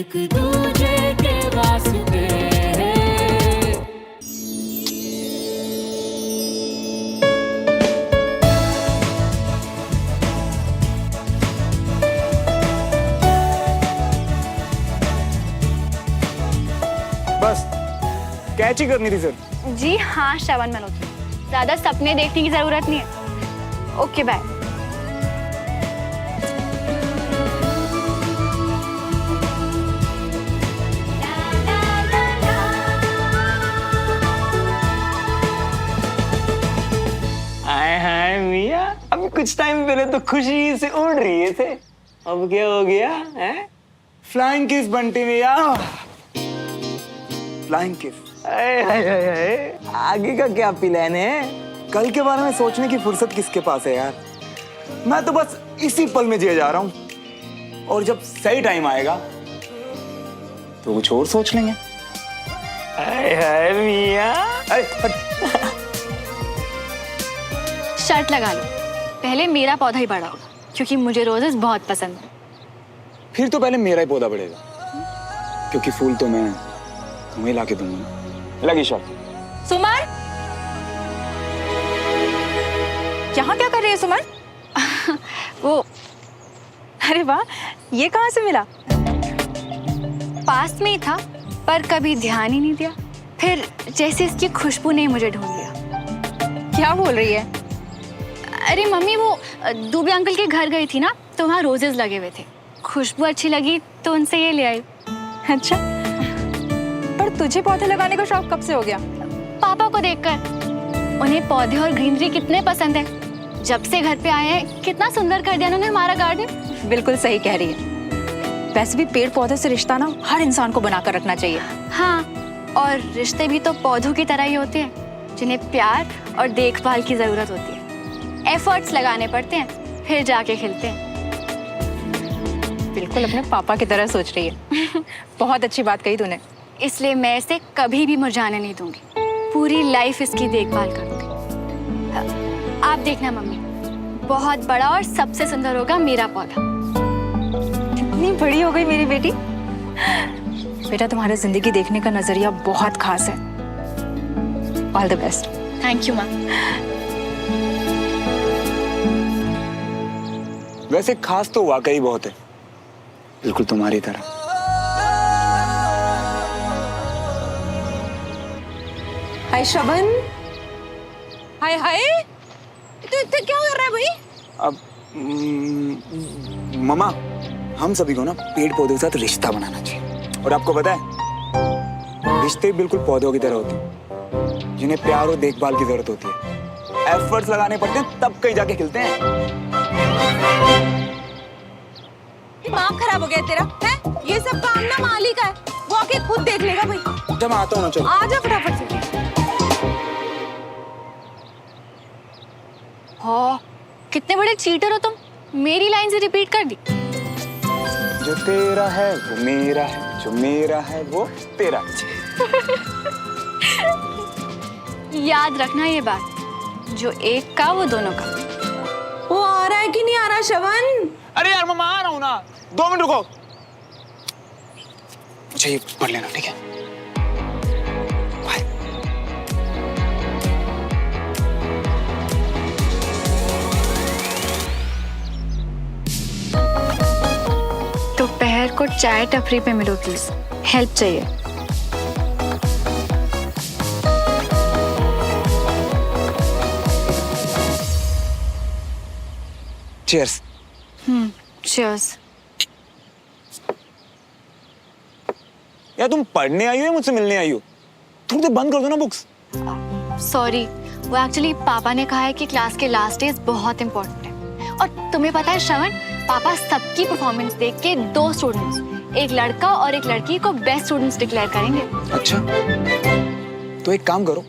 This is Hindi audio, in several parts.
एक दूजे के वास्ते बस कैच ही करनी थी सर। जी हाँ श्रवण मल्होत्रा, ज्यादा सपने देखने की जरूरत नहीं है। Okay bye. हाय हाय मिया, अभी कुछ टाइम पहले तो खुशी से उड़ रही थे, अब क्या हो गया है? फ्लाइंग किस बंटी मिया, फ्लाइंग किस। आगे का क्या प्लान है? कल के बारे में सोचने की फुर्सत किसके पास है यार। मैं तो बस इसी पल में जिए जा रहा हूँ, और जब सही टाइम आएगा तो कुछ और सोच लेंगे। हाय हाय मिया। शर्ट लगा लो, पहले मेरा पौधा ही बड़ा होगा क्योंकि मुझे रोजेस बहुत पसंद है। फिर तो पहले मेरा ही पौधा बढ़ेगा, क्योंकि फूल तो मैं तुम्हें ला के दूंगा। लगी शर्ट। सुमन, यहाँ क्या कर रही है सुमन? वो, अरे वाह, ये कहाँ से मिला? पास में ही था पर कभी ध्यान ही नहीं दिया, फिर जैसे इसकी खुशबू ने मुझे ढूंढ लिया। क्या बोल रही है? अरे मम्मी, वो दुबे अंकल के घर गई थी ना, तो वहाँ रोजेस लगे हुए थे, खुशबू अच्छी लगी तो उनसे ये ले आई। अच्छा, पर तुझे पौधे लगाने का शौक कब से हो गया? पापा को देखकर। उन्हें पौधे और ग्रीनरी कितने पसंद है। जब से घर पे आए हैं कितना सुंदर कर दिया उन्होंने हमारा गार्डन। बिल्कुल सही कह रही है। वैसे भी पेड़ पौधे से रिश्ता ना हर इंसान को बनाकर रखना चाहिए। हाँ, और रिश्ते भी तो पौधों की तरह ही होते हैं, जिन्हें प्यार और देखभाल की जरूरत होती है। एफर्ट्स लगाने पड़ते हैं, फिर जाके खिलते हैं। बिल्कुल अपने पापा की तरह सोच रही है। बहुत अच्छी बात कही तूने। इसलिए मैं इसे कभी भी मुरझाने नहीं दूंगी, पूरी लाइफ इसकी देखभाल करूंगी। आप देखना मम्मी, बहुत बड़ा और सबसे सुंदर होगा मेरा पौधा। कितनी बड़ी हो गई मेरी बेटी। बेटा, तुम्हारी जिंदगी देखने का नजरिया बहुत खास है। All the best. Thank you माँ। वैसे खास तो वाकई बहुत है, बिल्कुल तुम्हारी तरह। हाय श्रवण, हाय हाय, तो इतना क्या कर रहा है भाई? अब ममा, हम सभी को ना पेड़ पौधों के साथ रिश्ता बनाना चाहिए। और आपको पता है, रिश्ते बिल्कुल पौधों की तरह होते हैं, जिन्हें प्यार और देखभाल की जरूरत होती है। एफर्ट्स लगाने पड़ते हैं तब कहीं जाके खिलते हैं। दिमाग खराब हो गया तेरा है? ये सब काम ना माली का है, वो आके खुद देख लेगा भाई। जब आता हूँ ना, चलो आ जा फटाफट से। हो, कितने बड़े चीटर हो तुम, मेरी लाइन से रिपीट कर दी। जो तेरा है वो मेरा है, जो मेरा है वो तेरा। याद रखना ये बात, जो एक का वो दोनों का। वो आ रहा है कि नहीं आ रहा श्रवण? अरे यार मम्मा, आ रहा हूँ ना, 2 मिनट रुको। मुझे ये पढ़ लेना, ठीक है? बाय। दोपहर को चाय टपरी पे मिलो प्लीज, हेल्प चाहिए। चीयर्स। चीयर्स। यार तुम पढ़ने आई हो या मुझसे मिलने आई हो? थोड़ी देर बंद कर दो ना बुक्स। सॉरी, वो एक्चुअली पापा ने कहा है कि क्लास के लास्ट डेज बहुत इंपॉर्टेंट है। और तुम्हें पता है श्रवण, पापा सबकी परफॉर्मेंस देख के 2 स्टूडेंट्स, एक लड़का और एक लड़की को बेस्ट स्टूडेंट्स डिक्लेयर करेंगे। अच्छा, तो एक काम करो,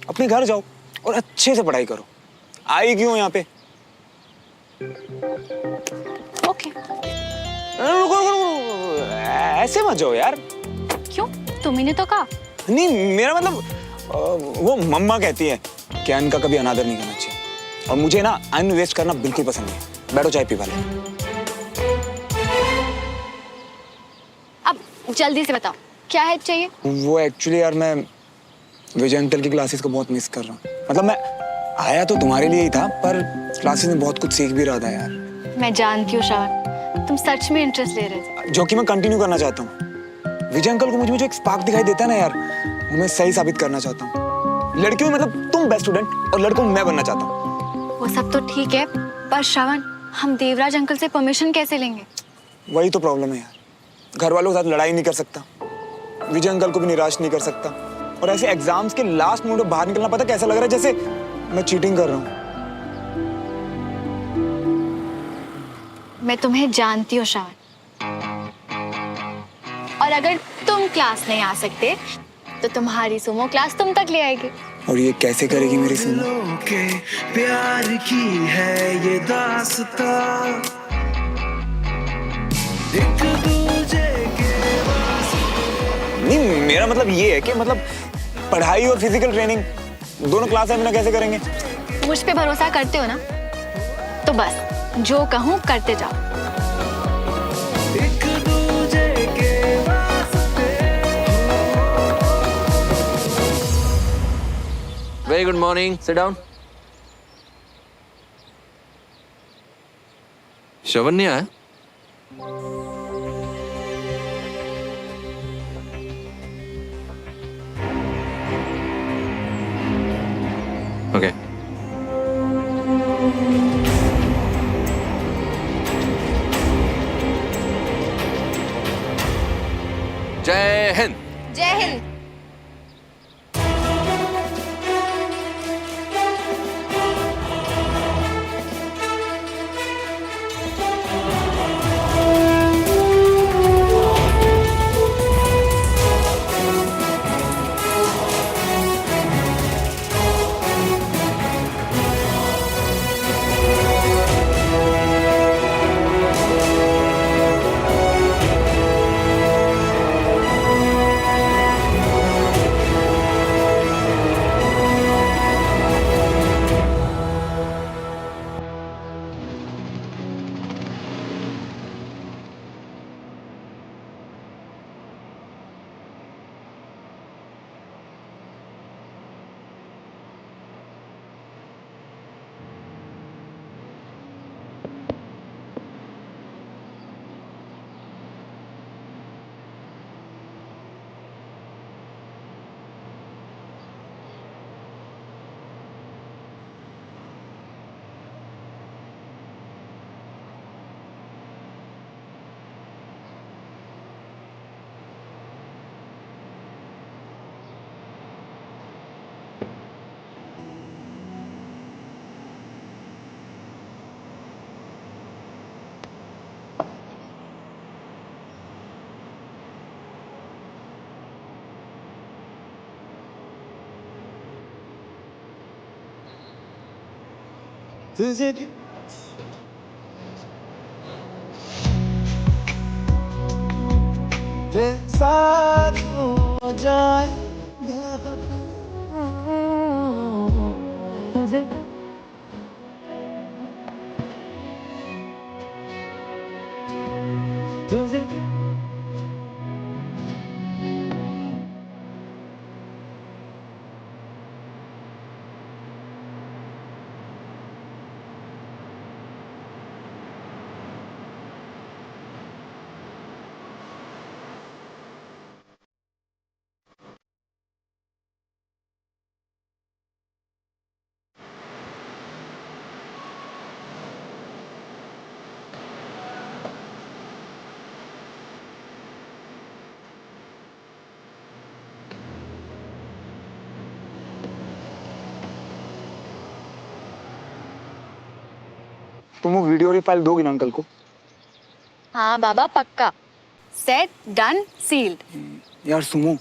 अपने घर जाओ और अच्छे से पढ़ाई करो। आई क्यों यहाँ पे? ओके। रुको रुको रुको, ऐसे मत जाओ यार। क्यों, तुम्ही ने तो कहा। नहीं, मेरा मतलब वो मम्मा कहती है कि अन्न का कभी अनादर नहीं करना चाहिए, और मुझे ना अन्न वेस्ट करना बिल्कुल पसंद नहीं। बैठो, चाय पी वाले। अब जल्दी से बताओ क्या हेल्प चाहिए? वो एक्चुअली यार मैं विजय अंकल की क्लासेस को बहुत मिस कर रहा हूँ। मतलब मैं आया तो तुम्हारे लिए ही था, पर क्लासेस में बहुत कुछ सीख भी रहा था यार। मैं जानती हूँ श्रवण, तुम सच में इंटरेस्ट ले रहे थे। जो कि मैं कंटिन्यू करना चाहता हूँ। विजय अंकल को मुझ में जो एक स्पार्क दिखाई देता है ना यार, वो मैं सही साबित करना चाहता हूँ। लड़कियों में मतलब तुम बेस्ट स्टूडेंट और लड़कों में मैं बनना चाहता हूँ। वो सब तो ठीक है, पर श्रवण हम देवराज अंकल से परमिशन कैसे लेंगे? वही तो प्रॉब्लम है यार। घर वालों के साथ लड़ाई नहीं कर सकता, विजय अंकल को भी निराश नहीं कर सकता, और ऐसे एग्जाम्स के लास्ट मोमेंट में बाहर निकलना पता कैसा लग रहा है, जैसे मैं चीटिंग कर रहा हूँ। मैं तुम्हें जानती हूँ श्रवण, और अगर तुम क्लास नहीं आ सकते तो तुम्हारी सुमो क्लास तुम तक ले आएगी। और ये कैसे करेगी मेरी सुमो? के प्यार की है ये दास्तां, एक दूजे के नहीं, मेरा मतलब ये है कि मतलब पढ़ाई और फिजिकल ट्रेनिंग दोनों क्लास में कैसे करेंगे? मुझ पे भरोसा करते हो ना, तो बस जो कहूँ करते जाओ। एक दूजे के वास्ते। Very good morning. Sit down. श्रवण नहीं आया? Okay. जय हिंद। जय हिंद। साथ हो जाए तुझे तुम वो वीडियो की फाइल दोगी ना अंकल को? हाँ बाबा पक्का। Set done sealed. यार सुमो,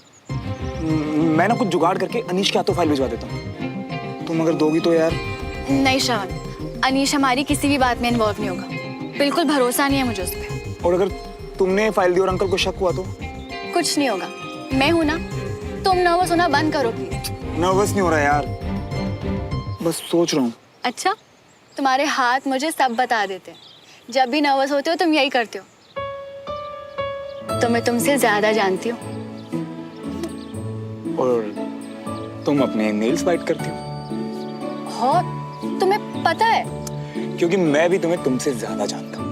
मैं ना कुछ जुगाड़ करके अनीश के हाथों फाइल भिजवा देता हूँ। तुम अगर दोगी तो यार। नहीं श्रवण, अनीश हमारी किसी भी बात में इन्वॉल्व नहीं होगा। बिल्कुल भरोसा नहीं है मुझे उस पर। और अगर तुमने फाइल दी और अंकल को शक हुआ तो? कुछ नहीं होगा, मैं हूं ना। तुम नर्वस होना बंद करो प्लीज। नर्वस नहीं हो रहा यार, बस सोच रहा हूँ। अच्छा, तुम्हारे हाथ मुझे सब बता देते हैं। जब भी नर्वस होते हो तुम यही करते हो। तो मैं तुमसे ज्यादा जानती हूँ। और तुम अपने नेल्स बाइट करती हो? और तुम्हें पता है, क्योंकि मैं भी तुम्हें तुमसे ज्यादा जानता हूँ।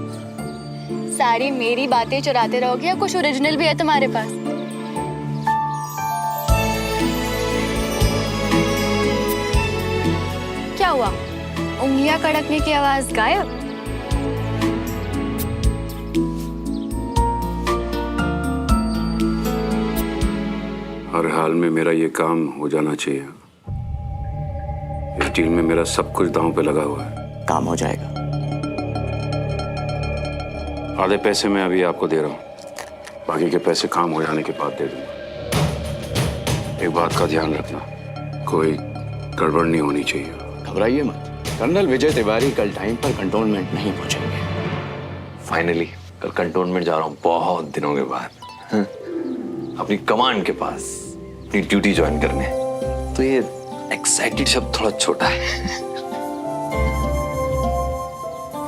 सारी मेरी बातें चुराते रहोगे या कुछ ओरिजिनल भी है तुम्हारे पास? क्या हुआ, उंगलियां कड़कने की आवाज गायब? हर हाल में मेरा ये काम हो जाना चाहिए। इस डील में मेरा सब कुछ दांव पे लगा हुआ है। काम हो जाएगा। आधे पैसे मैं अभी आपको दे रहा हूँ, बाकी के पैसे काम हो जाने के बाद दे दूंगा। एक बात का ध्यान रखना, कोई गड़बड़ नहीं होनी चाहिए। घबराइए मत, कर्नल विजय तिवारी कल टाइम पर कंटोनमेंट नहीं पहुंचेंगे। फाइनली कल कंटोनमेंट जा रहा हूँ बहुत दिनों के बाद, अपनी कमांड के पास अपनी ड्यूटी ज्वाइन करने। तो ये एक्साइटेड शब्द थोड़ा छोटा है।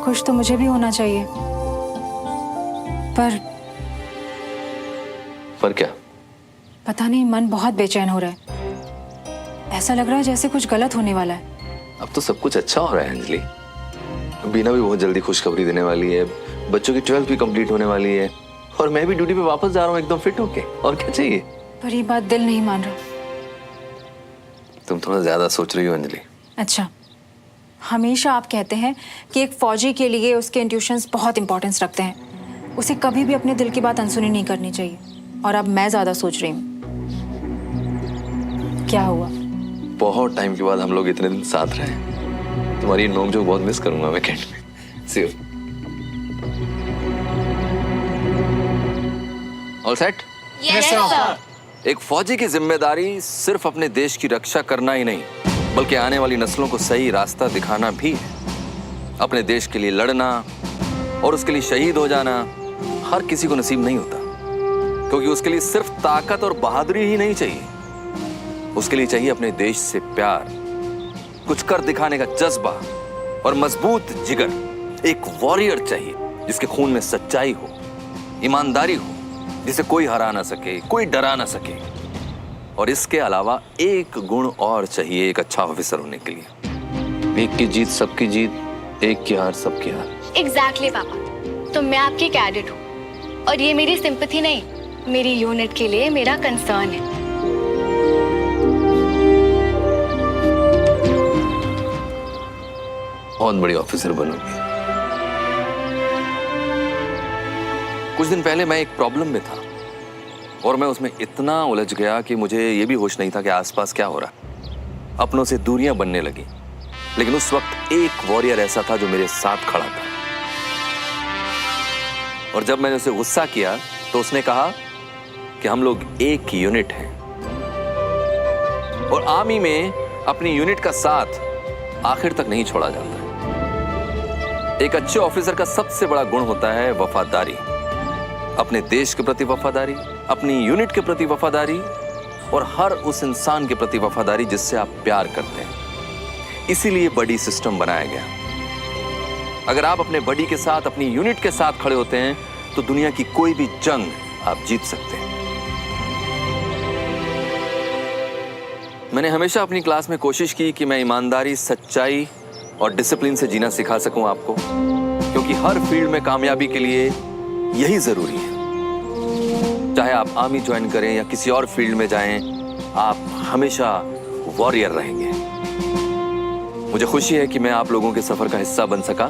खुश तो मुझे भी होना चाहिए, पर क्या? पता नहीं, मन बहुत बेचैन हो रहा है। ऐसा लग रहा है जैसे कुछ गलत होने वाला है। अब तो सब कुछ अच्छा हो रहा है अंजलि। बीना भी बहुत जल्दी खुशखबरी देने वाली है, बच्चों की 12th भी कंप्लीट होने वाली है, और मैं भी ड्यूटी पे वापस जा रहा हूँ एकदम फिट होके। और क्या चाहिए? पर ये बात दिल नहीं मान रहा। तुम थोड़ा ज्यादा सोच रही हो अंजलि। अच्छा, हमेशा आप कहते हैं कि एक फौजी के लिए उसके इंट्यूशंस बहुत इंपॉर्टेंस रखते हैं, उसे कभी भी अपने दिल की बात अनसुनी नहीं करनी चाहिए। और अब मैं ज्यादा सोच रही हूँ। क्या हुआ? बहुत टाइम के बाद हम लोग इतने दिन साथ रहे। तुम्हारी नोक-झोंक बहुत मिस करूंगा मैं कैंट में। See you. All set? Yes, sir. एक फौजी की जिम्मेदारी सिर्फ अपने देश की रक्षा करना ही नहीं, बल्कि आने वाली नस्लों को सही रास्ता दिखाना भी है। अपने देश के लिए लड़ना और उसके लिए शहीद हो जाना हर किसी को नसीब नहीं होता, क्योंकि उसके लिए सिर्फ ताकत और बहादुरी ही नहीं चाहिए, उसके लिए चाहिए अपने देश से प्यार, कुछ कर दिखाने का जज्बा और मजबूत जिगर। एक वॉरियर चाहिए जिसके खून में सच्चाई हो, ईमानदारी हो, जिसे कोई हरा ना सके, कोई डरा ना सके। और इसके अलावा एक गुण और चाहिए एक अच्छा ऑफिसर होने के लिए। एक की जीत सबकी जीत, एक की हार सबकी हार। एग्जैक्टली पापा, तो मैं आपकी कैडेट हूँ और ये मेरी सिंपैथी नहीं, मेरी यूनिट के लिए मेरा कंसर्न है। बहुत बड़ी ऑफिसर बनोगी। कुछ दिन पहले मैं एक प्रॉब्लम में था और मैं उसमें इतना उलझ गया कि मुझे ये भी होश नहीं था कि आसपास क्या हो रहा। अपनों से दूरियां बनने लगी, लेकिन उस वक्त एक वॉरियर ऐसा था जो मेरे साथ खड़ा था। और जब मैंने उसे गुस्सा किया तो उसने कहा कि हम लोग एक यूनिट हैं और आर्मी में अपनी यूनिट का साथ आखिर तक नहीं छोड़ा जाता। एक अच्छे ऑफिसर का सबसे बड़ा गुण होता है वफादारी, अपने देश के प्रति वफादारी, अपनी यूनिट के प्रति वफादारी और हर उस इंसान के प्रति वफादारी जिससे आप प्यार करते हैं। इसीलिए बडी सिस्टम बनाया गया। अगर आप अपने बडी के साथ, अपनी यूनिट के साथ खड़े होते हैं तो दुनिया की कोई भी जंग आप जीत सकते हैं। मैंने हमेशा अपनी क्लास में कोशिश की कि मैं ईमानदारी, सच्चाई और डिसिप्लिन से जीना सिखा सकूं आपको, क्योंकि हर फील्ड में कामयाबी के लिए यही जरूरी है। चाहे आप आर्मी ज्वाइन करें या किसी और फील्ड में जाएं, आप हमेशा वॉरियर रहेंगे। मुझे खुशी है कि मैं आप लोगों के सफर का हिस्सा बन सका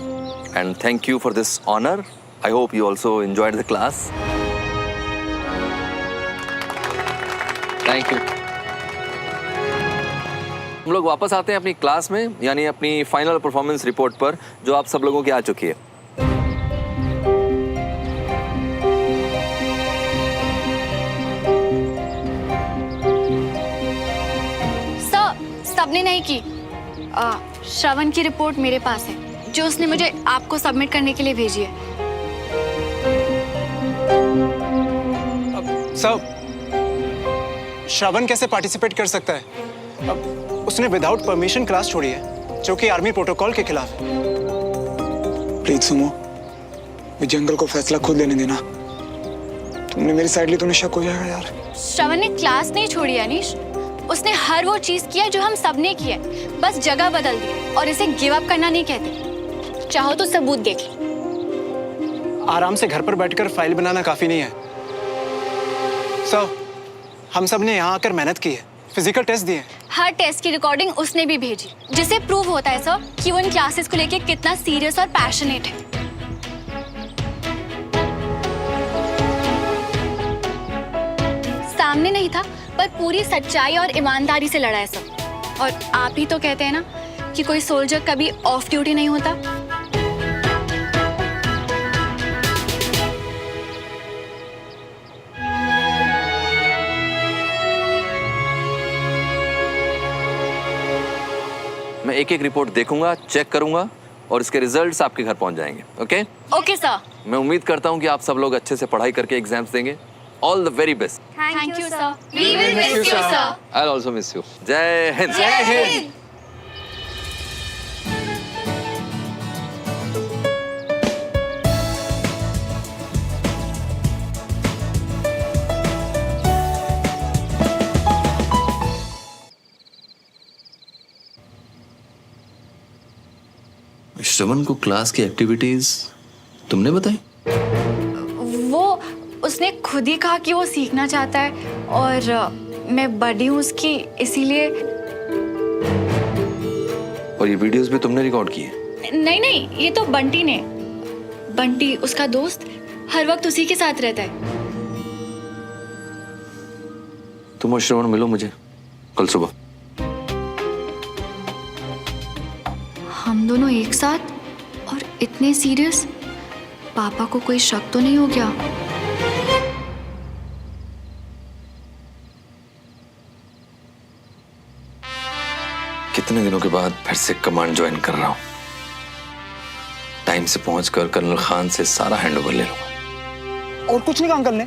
and thank you for this honour. I hope you also enjoyed the class. Thank you. हम लोग वापस आते हैं अपनी क्लास में, यानी अपनी फाइनल परफॉर्मेंस रिपोर्ट पर, जो आप सब लोगों की आ चुकी है। सर, सबने नहीं की। श्रवण की रिपोर्ट मेरे पास है, जो उसने मुझे आपको सबमिट करने के लिए भेजी है। सर, श्रवण कैसे पार्टिसिपेट कर सकता है? अब उसने विदाउट परमिशन क्लास छोड़ी है, जो कि आर्मी प्रोटोकॉल के खिलाफ है। प्लीज सुनो, विजय अंकल को फैसला खुद लेने देना। तुमने मेरी साइड ली, तुम्हें शक हो जाएगा यार। श्रवण ने क्लास नहीं छोड़ी अनीश, उसने हर वो चीज किया जो हम सबने किया, बस जगह बदल दी। और इसे गिव अप करना नहीं कहते। चाहो तो सबूत देख लो। आराम से घर पर बैठकर फाइल बनाना काफी नहीं है सर। हम सब ने यहाँ आकर मेहनत की है, फिजिकल टेस्ट दिए। हर टेस्ट की रिकॉर्डिंग उसने भी भेजी, जिससे प्रूव होता है सर कि वो इन क्लासेस को लेके कितना सीरियस और पैशनेट है। सामने नहीं था, पर पूरी सच्चाई और ईमानदारी से लड़ा है सब। और आप ही तो कहते हैं ना कि कोई सोल्जर कभी ऑफ ड्यूटी नहीं होता। मैं एक एक रिपोर्ट देखूंगा, चेक करूंगा और इसके रिजल्ट्स आपके घर पहुंच जाएंगे। Okay okay sir. मैं उम्मीद करता हूं कि आप सब लोग अच्छे से पढ़ाई करके एग्जाम्स देंगे। All the very best. Thank you sir. We will miss you sir. I will also miss you. जय हिंद। जय हिंद। श्रवण को क्लास की एक्टिविटीज तुमने बताई? वो उसने खुद ही कहा कि वो सीखना चाहता है और मैं बड़ी हूँ उसकी, इसीलिए। और ये वीडियोस भी तुमने रिकॉर्ड किए? नहीं नहीं, ये तो बंटी ने। बंटी उसका दोस्त हर वक्त उसी के साथ रहता है। तुम और श्रवण मिलो मुझे कल सुबह। हम दोनों एक साथ और इतने सीरियस? पापा को कोई शक तो नहीं हो गया? कितने दिनों के बाद फिर से कमांड ज्वाइन कर रहा हूं। टाइम से पहुंचकर कर्नल खान से सारा हैंडओवर ले लूंगा। और कुछ नहीं कहा अंकल ने?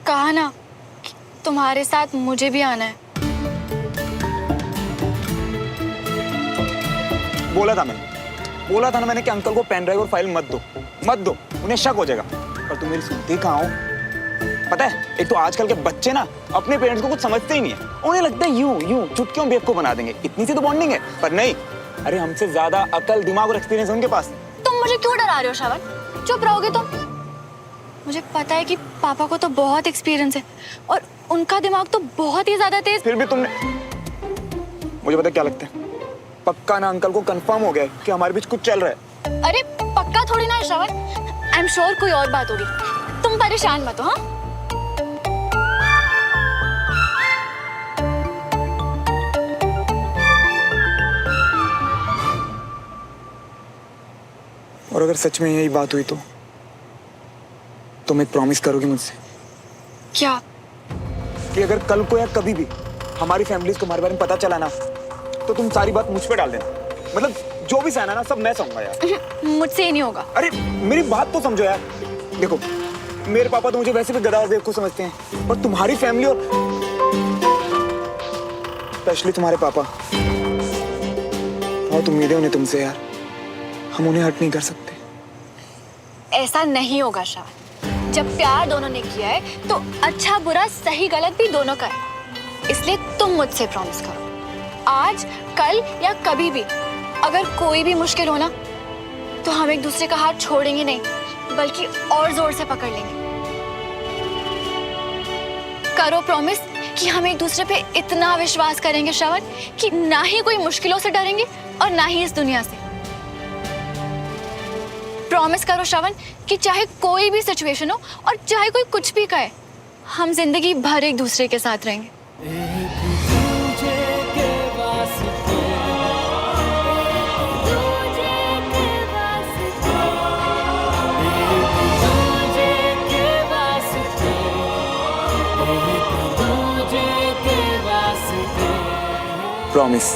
कहा ना कि तुम्हारे साथ मुझे भी आना है। बोला था ना मैंने कि अंकल को पेन ड्राइव और फाइल मत दो, उन्हें शक हो जाएगा। पर तुम मेरी सुनती कहाँ हो? पता है, एक तो आजकल के बच्चे ना अपने पेरेंट्स को कुछ समझते ही नहीं है। उन्हें लगता है यूं चुटकियों बेवकूफ बना देंगे, इतनी सी तो बॉन्डिंग है। पर नहीं, अरे हमसे ज्यादा अकल, दिमाग और एक्सपीरियंस है उनके पास। तुम मुझे क्यों डरा रहे हो श्रवण? चुप रहोगे तुम? मुझे पता है कि पापा को तो बहुत एक्सपीरियंस है और उनका दिमाग तो बहुत ही ज्यादा तेज। फिर भी तुमने, मुझे पता क्या लगता है, पक्का ना अंकल को कंफर्म हो गया कि हमारे बीच कुछ चल रहा है। अरे पक्का थोड़ी ना है श्रवण, आई एम श्योर कोई और बात होगी। तुम परेशान मत हो। हाँ, और अगर सच में यही बात हुई तो तुम एक प्रॉमिस करोगी मुझसे? क्या? कि अगर कल को या कभी भी हमारी फैमिलीज को हमारे बारे में पता चला ना, तो तुम सारी बात मुझ पे डाल देना। मतलब जो भी सहना ना सब मैं सहूंगा यार। मुझसे ही नहीं होगा। अरे मेरी बात तो समझो यार। देखो, मेरे पापा तो मुझे वैसे भी गधा और बेवकूफ समझते हैं, पर तुम्हारी फैमिली और स्पेशली तुम्हारे पापा, बहुत उम्मीदें उन्हें तुमसे यार। हम उन्हें हर्ट नहीं कर सकते। ऐसा नहीं होगा श्रवण। जब प्यार दोनों ने किया है तो अच्छा बुरा सही गलत भी दोनों का है। इसलिए तुम मुझसे प्रॉमिस करो, आज कल या कभी भी अगर कोई भी मुश्किल हो ना, तो हम एक दूसरे का हाथ छोड़ेंगे नहीं, बल्कि और जोर से पकड़ लेंगे। करो प्रॉमिस कि हम एक दूसरे पे इतना विश्वास करेंगे श्रवण कि ना ही कोई मुश्किलों से डरेंगे और ना ही इस दुनिया से। प्रॉमिस करो श्रवण कि चाहे कोई भी सिचुएशन हो और चाहे कोई कुछ भी कहे, हम जिंदगी भर एक दूसरे के साथ रहेंगे। प्रॉमिस।